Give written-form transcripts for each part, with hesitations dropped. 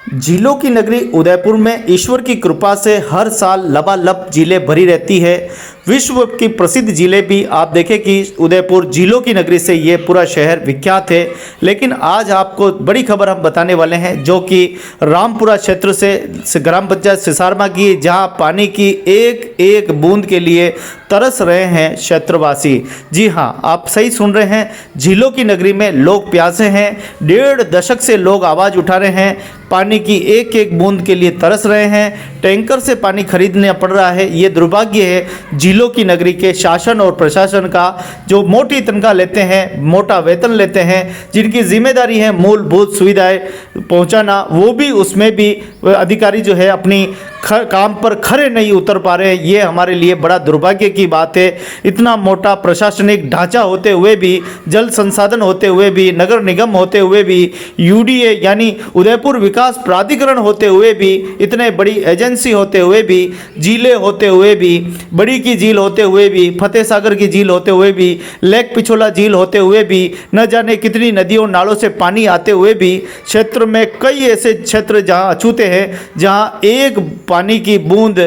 झीलों की नगरी उदयपुर में ईश्वर की कृपा से हर साल लबालब झीलें भरी रहती है। विश्व की प्रसिद्ध झीलें भी आप देखें कि उदयपुर झीलों की नगरी से ये पूरा शहर विख्यात है। लेकिन आज आपको बड़ी खबर हम बताने वाले हैं जो कि रामपुरा क्षेत्र से ग्राम पंचायत सिसारमा की, जहां पानी की एक एक बूंद के लिए तरस रहे हैं क्षेत्रवासी। जी हाँ, आप सही सुन रहे हैं, झीलों की नगरी में लोग प्यासे हैं। 1.5 दशक से लोग आवाज़ उठा रहे हैं, पानी की एक एक बूंद के लिए तरस रहे हैं। टैंकर से पानी खरीदना पड़ रहा है। ये दुर्भाग्य है झीलों की नगरी के शासन और प्रशासन का, जो मोटी तनख्वाह लेते हैं, मोटा वेतन लेते हैं, जिनकी जिम्मेदारी है मूलभूत सुविधाएं पहुंचाना, वो भी उसमें भी अधिकारी जो है अपनी काम पर खरे नहीं उतर पा रहे हैं। ये हमारे लिए बड़ा दुर्भाग्य की बात है। इतना मोटा प्रशासनिक ढांचा होते हुए भी, जल संसाधन होते हुए भी, नगर निगम होते हुए भी, यूडीए यानी उदयपुर विकास प्राधिकरण होते हुए भी, इतने बड़ी एजेंसी होते हुए भी, झीलें होते हुए भी, बड़ी की झील होते हुए भी, फतेह सागर की झील होते हुए भी, लेक पिछोला झील होते हुए भी, न जाने कितनी नदियों नालों से पानी आते हुए भी, क्षेत्र में कई ऐसे क्षेत्र जहां अछूते हैं, जहां एक पानी की बूंद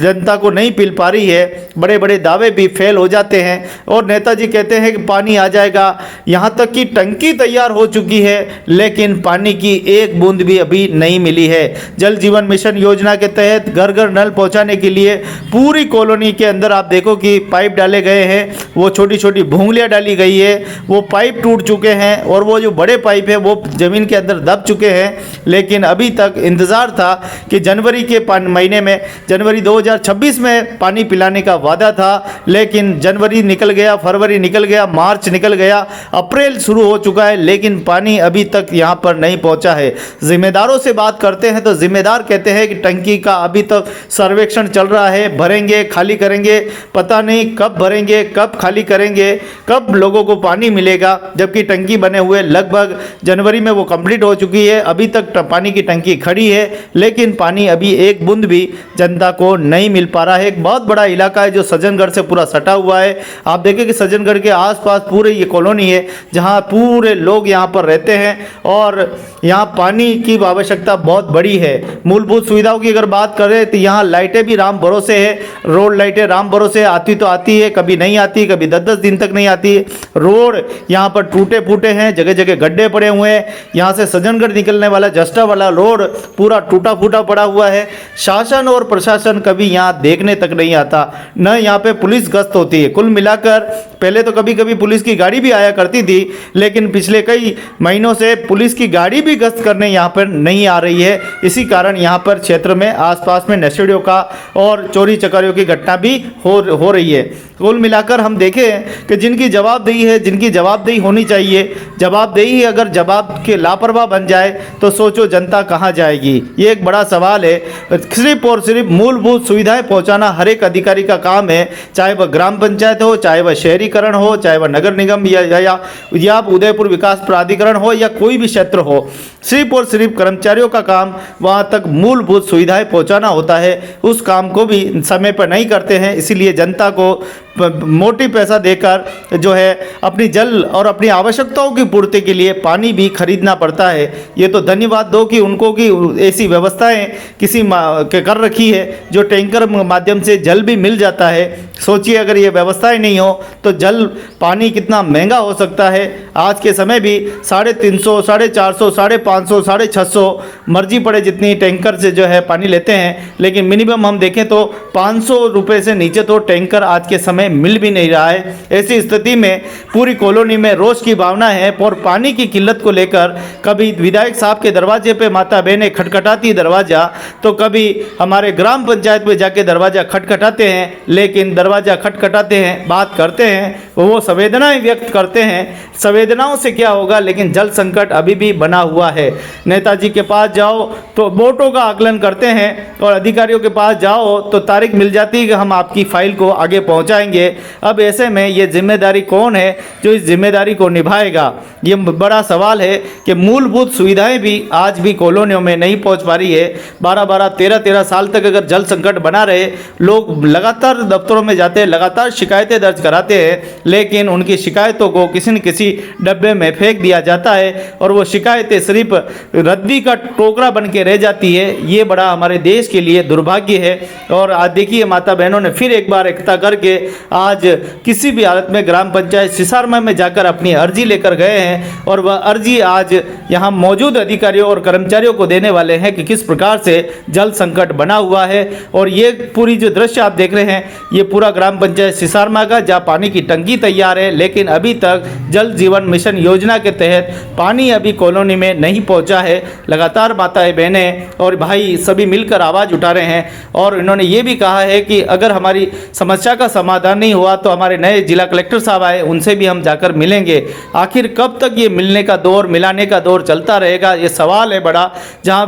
जनता को नहीं मिल पा रही है। बड़े बड़े दावे भी फेल हो जाते हैं और नेताजी कहते हैं कि पानी आ जाएगा, यहाँ तक कि टंकी तैयार हो चुकी है, लेकिन पानी की एक बूंद भी अभी नहीं मिली है। जल जीवन मिशन योजना के तहत घर घर नल पहुँचाने के लिए पूरी कॉलोनी के अंदर आप देखो कि पाइप डाले गए हैं, वो छोटी छोटी भूंगलियाँ डाली गई है, वो पाइप टूट चुके हैं और वो जो बड़े पाइप है वो ज़मीन के अंदर दब चुके हैं। लेकिन अभी तक इंतज़ार था कि जनवरी के महीने में, जनवरी 2026 में पानी पिलाने का वादा था, लेकिन जनवरी निकल गया, फरवरी निकल गया, मार्च निकल गया, अप्रैल शुरू हो चुका है, लेकिन पानी अभी तक यहाँ पर नहीं पहुँचा है। जिम्मेदारों से बात करते हैं तो जिम्मेदार कहते हैं कि टंकी का अभी तक सर्वेक्षण चल रहा है, भरेंगे, खाली करेंगे, पता नहीं कब भरेंगे, कब खाली करेंगे, कब लोगों को पानी मिलेगा। जबकि टंकी बने हुए लगभग जनवरी में वो कंप्लीट हो चुकी है, अभी तक पानी की टंकी खड़ी है, लेकिन पानी अभी एक बूंद भी जनता को नहीं मिल पा रहा है। एक बहुत बड़ा इलाका है जो सज्जनगढ़ से पूरा सटा हुआ है। आप देखें कि सज्जनगढ़ के आसपास पूरे ये कॉलोनी है जहां पूरे लोग यहां पर रहते हैं और यहां पानी की आवश्यकता बहुत बड़ी है। मूलभूत सुविधाओं की अगर बात करें तो यहां लाइटें भी राम भरोसे है, रोड लाइटें राम भरोसे आती तो आती है, कभी नहीं आती, कभी 10-10 दिन तक नहीं आती। रोड यहाँ पर टूटे फूटे हैं, जगह जगह गड्ढे पड़े हुए हैं। यहाँ से सज्जनगढ़ निकलने वाला जस्टा वाला रोड पूरा टूटा फूटा पड़ा हुआ है। शासन और प्रशासन कभी यहाँ देखने तक नहीं आता, न यहाँ पे पुलिस गश्त होती है। कुल मिलाकर पहले तो कभी कभी पुलिस की गाड़ी भी आया करती थी, लेकिन पिछले कई महीनों से पुलिस की गाड़ी भी गश्त करने यहाँ पर नहीं आ रही है। इसी कारण यहाँ पर क्षेत्र में आसपास में नशेड़ियों का और चोरी चकारियों की घटना भी हो रही है। कुल मिलाकर हम देखें कि जिनकी जवाबदेही है, जिनकी जवाबदेही होनी चाहिए, जवाबदेही अगर जवाब के लापरवाह बन जाए तो सोचो जनता कहाँ जाएगी। ये एक बड़ा सवाल है। सिर्फ और सिर्फ मूलभूत सुविधाएं पहुंचाना हर एक अधिकारी का काम है, चाहे वह ग्राम पंचायत हो, चाहे वह शहरीकरण हो, चाहे वह नगर निगम या उदयपुर विकास प्राधिकरण हो या कोई भी क्षेत्र हो। सिर्फ और सिर्फ कर्मचारियों का काम वहां तक मूलभूत सुविधाएं पहुंचाना होता है। उस काम को भी समय पर नहीं करते हैं, इसीलिए जनता को मोटी पैसा देकर जो है अपनी जल और अपनी आवश्यकताओं की पूर्ति के लिए पानी भी खरीदना पड़ता है। ये तो धन्यवाद दो कि उनको की ऐसी व्यवस्थाएं किसी के कर रखी है जो टैंकर माध्यम से जल भी मिल जाता है। सोचिए अगर ये व्यवस्थाएं नहीं हो तो जल पानी कितना महंगा हो सकता है। आज के समय भी 350, 450, 550, 650 मर्जी पड़े जितनी टैंकर से जो है पानी लेते हैं, लेकिन मिनिमम हम देखें तो 500 रुपये से नीचे तो टैंकर आज के समय मिल भी नहीं रहा है। ऐसी स्थिति में पूरी कॉलोनी में रोष की भावना है और पानी की किल्लत को लेकर कभी विधायक साहब के दरवाजे पे माता बहनें खटखटाती दरवाज़ा, तो कभी हमारे ग्राम पंचायत में जाके दरवाज़ा खटखटाते हैं। लेकिन दरवाज़ा खटखटाते हैं, बात करते हैं, वो संवेदनाएं व्यक्त करते हैं। संवेदनाओं से क्या होगा, लेकिन जल संकट अभी भी बना हुआ है। नेताजी के पास जाओ तो वोटों का आकलन करते हैं और अधिकारियों के पास जाओ तो तारीख मिल जाती है कि हम आपकी फाइल को आगे पहुंचाएंगे। अब ऐसे में ये जिम्मेदारी कौन है जो इस जिम्मेदारी को निभाएगा? ये बड़ा सवाल है कि मूलभूत सुविधाएं भी आज भी कॉलोनियों में नहीं पहुंच पा रही है। 12-12, 13-13 साल तक अगर जल संकट बना रहे, लोग लगातार दफ्तरों में जाते हैं, लगातार शिकायतें दर्ज कराते हैं, लेकिन उनकी शिकायतों को किसी न किसी डब्बे में फेंक दिया जाता है और वो शिकायतें सिर्फ रद्दी का टोकरा बन के रह जाती है। ये बड़ा हमारे देश के लिए दुर्भाग्य है। और आज देखिए माता बहनों ने फिर एक बार एकता करके आज किसी भी हालत में ग्राम पंचायत सिसारमा में जाकर अपनी अर्जी लेकर गए हैं और वह अर्जी आज यहाँ मौजूद अधिकारियों और कर्मचारियों को देने वाले हैं कि किस प्रकार से जल संकट बना हुआ है। और ये पूरी जो दृश्य आप देख रहे हैं ये पूरा ग्राम पंचायत सिसारमा का, जहाँ पानी की टंकी तैयार है लेकिन अभी तक जल जीवन मिशन योजना के तहत पानी अभी कॉलोनी में नहीं पहुंचा है। लगातार माताएं बहनें और भाई सभी मिलकर आवाज़ उठा रहे हैं और इन्होंने ये भी कहा है कि अगर हमारी समस्या का समाधान नहीं हुआ तो हमारे नए जिला कलेक्टर साहब आए उनसे भी हम जाकर मिलेंगे। आखिर कब तक ये मिलने का दौर, मिलाने का दौर चलता रहेगा, ये सवाल है बड़ा। जहाँ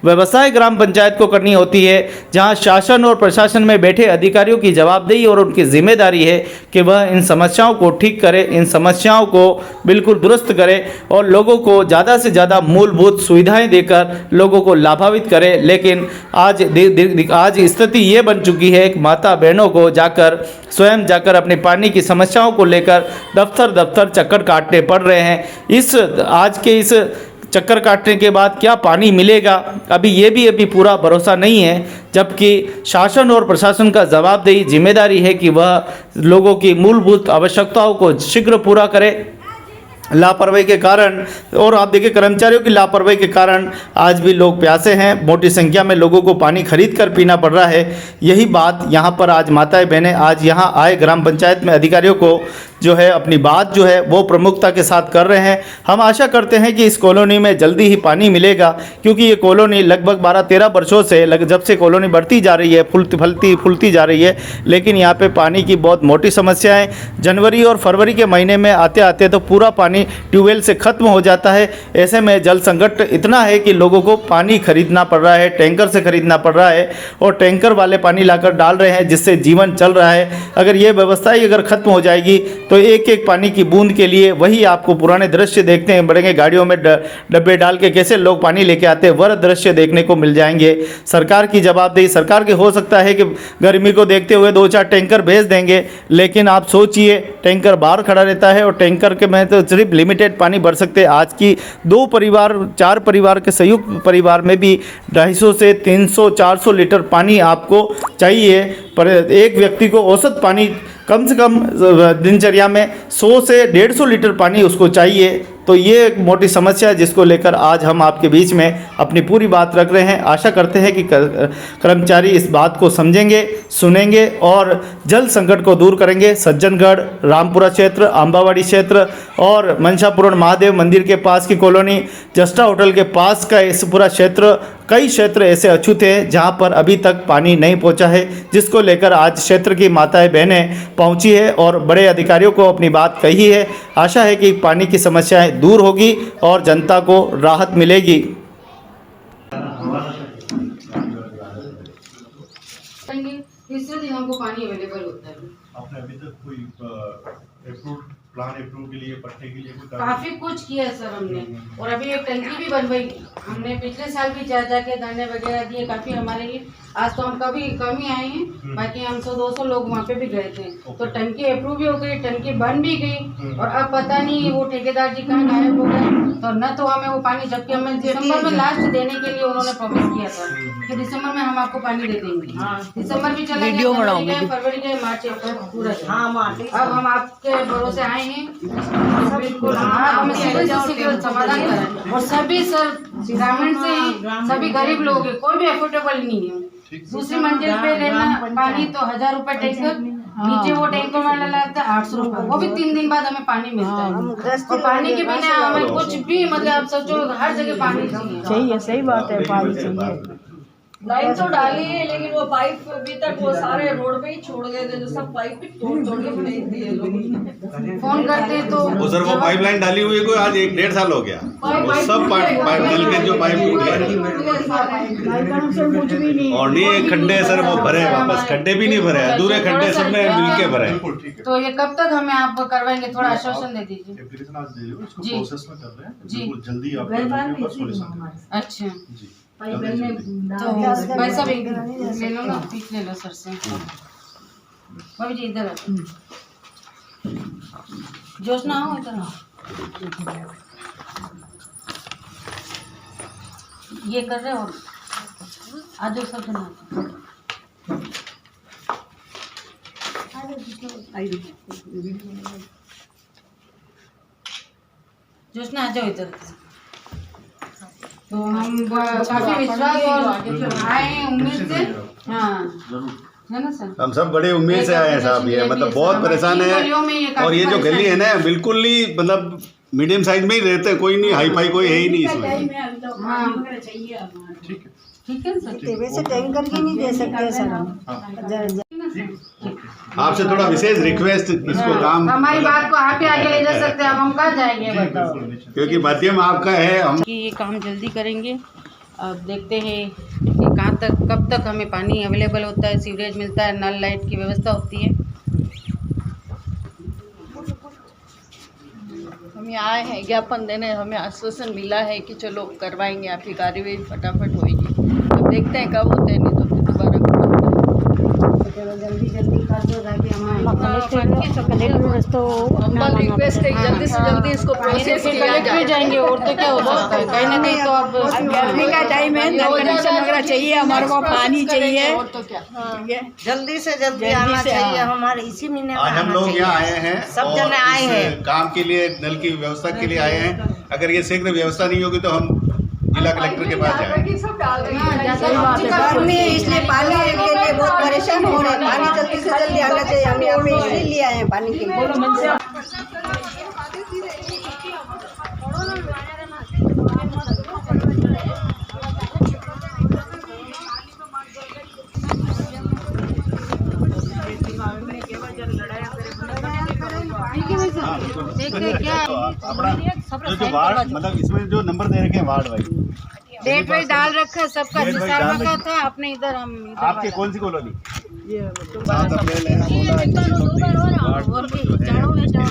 व्यवसाय ग्राम पंचायत को करनी होती है, जहाँ शासन और प्रशासन में बैठे अधिकारियों की जवाबदेही और उनकी जिम्मेदारी है कि वह इन समस्याओं को ठीक करे, इन समस्याओं को बिल्कुल दुरुस्त करे और लोगों को ज़्यादा से ज़्यादा मूलभूत सुविधाएं देकर लोगों को लाभान्वित करे। लेकिन आज स्थिति ये बन चुकी है कि माता बहनों को स्वयं जाकर अपनी पानी की समस्याओं को लेकर दफ्तर चक्कर काटने पड़ रहे हैं। आज के इस चक्कर काटने के बाद क्या पानी मिलेगा, अभी पूरा भरोसा नहीं है। जबकि शासन और प्रशासन का जवाबदेही जिम्मेदारी है कि वह लोगों की मूलभूत आवश्यकताओं को शीघ्र पूरा करे। लापरवाही के कारण और आप देखिए कर्मचारियों की लापरवाही के कारण आज भी लोग प्यासे हैं। मोटी संख्या में लोगों को पानी खरीद कर पीना पड़ रहा है। यही बात यहाँ पर आज माताएं बहनें आज यहाँ आए ग्राम पंचायत में अधिकारियों को जो है अपनी बात जो है वो प्रमुखता के साथ कर रहे हैं। हम आशा करते हैं कि इस कॉलोनी में जल्दी ही पानी मिलेगा, क्योंकि ये कॉलोनी लगभग 12-13 वर्षों से जब से कॉलोनी बढ़ती जा रही है, फूलती जा रही है, लेकिन यहाँ पे पानी की बहुत मोटी समस्या है। जनवरी और फरवरी के महीने में आते आते तो पूरा पानी ट्यूबवेल से ख़त्म हो जाता है। ऐसे में जल संकट इतना है कि लोगों को पानी खरीदना पड़ रहा है, टैंकर से खरीदना पड़ रहा है और टैंकर वाले पानी लाकर डाल रहे हैं जिससे जीवन चल रहा है। अगर ये व्यवस्था ही अगर ख़त्म हो जाएगी तो एक एक पानी की बूंद के लिए वही आपको पुराने दृश्य देखते हैं, बड़े गाड़ियों में डब्बे डाल के कैसे लोग पानी लेके आते हैं, वह दृश्य देखने को मिल जाएंगे। सरकार की जवाबदेही, सरकार की हो सकता है कि गर्मी को देखते हुए 2-4 टैंकर भेज देंगे, लेकिन आप सोचिए टैंकर बाहर खड़ा रहता है और टैंकर के में तो सिर्फ लिमिटेड पानी भर सकते हैं। आज की 2 परिवार 4 परिवार के संयुक्त परिवार में भी 250 से 300-400 लीटर पानी आपको चाहिए, पर एक व्यक्ति को औसत पानी कम से कम दिनचर्या में 100 से 150 लीटर पानी उसको चाहिए। तो ये एक मोटी समस्या है जिसको लेकर आज हम आपके बीच में अपनी पूरी बात रख रहे हैं। आशा करते हैं कि कर्मचारी इस बात को समझेंगे, सुनेंगे और जल संकट को दूर करेंगे। सज्जनगढ़, रामपुरा क्षेत्र, आंबावाड़ी क्षेत्र और मनसापुरम महादेव मंदिर के पास की कॉलोनी, जस्टा होटल के पास का इस पूरा क्षेत्र, कई क्षेत्र ऐसे अछूते हैं जहां पर अभी तक पानी नहीं पहुंचा है, जिसको लेकर आज क्षेत्र की माताएं बहनें पहुंची है और बड़े अधिकारियों को अपनी बात कही है। आशा है कि पानी की समस्याएं दूर होगी और जनता को राहत मिलेगी। तीसरे दिन हमको पानी अवेलेबल होता है। आपने अभी तक कोई अप्रूव के लिए, पट्टे के लिए काफी कुछ किया है सर हमने, और अभी एक टंकी भी बनवाई हमने। पिछले साल भी जाके धरने वगैरह दिए काफी हमारे लिए। आज तो हम कभी कम ही आए हैं, बाकी हम 100-200 लोग वहाँ पे भी गए थे। तो टंकी अप्रूव भी हो गई, टंकी बन भी गई, और अब पता नहीं वो ठेकेदार जी कहाँ गायब हो गए। तो न तो हमें वो पानी, जबकि हमें दिसंबर में लास्ट देने के लिए उन्होंने प्रॉमिस किया था कि दिसंबर में हम आपको पानी दे देंगे। दिसंबर भी चला गया, फरवरी गए, मार्च पूरा। अब हम आपके भरोसे आए हैं, बिल्कुल आप हमें शीघ्र समाधान करें। और सभी सर ग्रामीण से हैं, सभी गरीब लोग हैं, कोई भी अफोर्डेबल नहीं है। दूसरी मंजिल पे लेना पानी तो 1000 रुपए टैंकर, नीचे वो टैंकर वाला लगता है 800 रुपए, वो भी 3 दिन बाद हमें पानी मिलता है। और पानी के बिना हमें कुछ भी, मतलब आप सोचो हर जगह पानी चाहिए। सही बात है, पानी चाहिए। लाइन तो डाली है, लेकिन वो पाइप अभी तक वो सारे रोड पे ही छोड़ गए थे, जो सब पाइप भी तोड़ के फेंक दिए लोग। फोन करते तो वो सर वो पाइपलाइन डाली हुई को आज 1-1.5 साल हो गया, वो सब पाइप जल के जो पाइप टूट गए और नहीं खड्डे सर वो भरे, वापस खड्डे भी नहीं भरे, अधूरे खड्डे सब में मिल के भरे। तो ये कब तक हमें आप करवाएंगे, थोड़ा आश्वासन दे दीजिए। एप्लीकेशन आज दे दो, इसको जी। प्रोसेस में कर रहे हैं, जी। बिल्कुल जल्दी आपको सॉल्यूशन करेंगे। अच्छा, जी तो भाई साहब एक ले लो ना, पीछ ले लो सर से। भाभी जी इधर जोशना हो इधर आओ। ये कर रहे हो आज जो सब सुना जोशना आ जाओ इधर। तो हम काफी विश्वास और आए हैं उम्मीद से। हाँ है ना सर। हम सब बड़े उम्मीद से आए हैं साहब, ये मतलब बहुत परेशान है। और ये जो गली है ना बिल्कुल ही मतलब मीडियम साइज में ही रहते हैं, कोई नहीं हाई फाई कोई है ही नहीं इसमें। हाँ ठीक है सर। वैसे टैंकर की नहीं दे सकते सर हम। आपसे थोड़ा विशेष रिक्वेस्ट, इसको काम हमारी बात को आप ही आगे ले जा सकते हैं, अब हम कहाँ जाएंगे बताओ। क्योंकि माध्यम आपका है, हम कि ये काम जल्दी करेंगे। अब देखते हैं कि कहाँ तक कब तक हमें पानी अवेलेबल होता है, सीवरेज मिलता है, नल लाइट की व्यवस्था होती है। हम यहाँ आए हैं ज्ञापन देने, हमें आश्वासन मिला है कि चलो करवाएंगे, आपकी कार्यवाही फटाफट होएगी। अब देखते हैं कब होते हैं, नहीं तो फिर दोबारा जल्दी जल्दी कर दो ताकि हमारा रिक्वेस्ट है जल्दी से जल्दी इसको प्रोसेस किया कलेक्टर जाए। जाएंगे और तो क्या हो सकता है, कहीं ना कहीं तो अब गर्मी का टाइम है, कनेक्शन वगैरह चाहिए, हमारे को पानी चाहिए। और तो क्या। जल्दी से जल्दी आना चाहिए हमारे इसी महीने में आज हम आना लोग चाहिए। यहाँ आए हैं सब और जने आए इस हैं। काम के लिए नल की व्यवस्था के लिए आए हैं। अगर ये शीघ्र व्यवस्था नहीं होगी तो हम जिला कलेक्टर के पास जाएंगे। सब डाल रही हाँ, है। ज़्यादा गर्मी है इसलिए पानी के लिए बहुत परेशान हो रहे हैं। पानी जल्दी से जल्दी आना चाहिए, हम यहाँ पे इसलिए लिए आए हैं पानी के लिए। देखते क्या अपना जो वार्ड मतलब इसमें जो नंबर दे रखे हैं वार्ड वाइज डेट वाइज डाल रखा है सबका, डेट वाइज जिस डाल का था अपने इधर हम इधर आपके कौन सी कॉलोनी?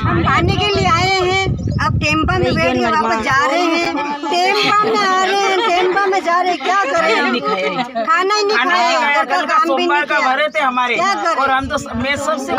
हम पानी के लिए आए हैं, अब टेम्पा में बैठ के वापस जा रहे हैं। टेम्पा में आ रहे हैं, टेम्पा में जा रहे हैं, क्या करें? खाना ही नहीं खाया, कल काम भी नहीं किया, भरे थे हमारे क्या करें? और हम तो मैं सबसे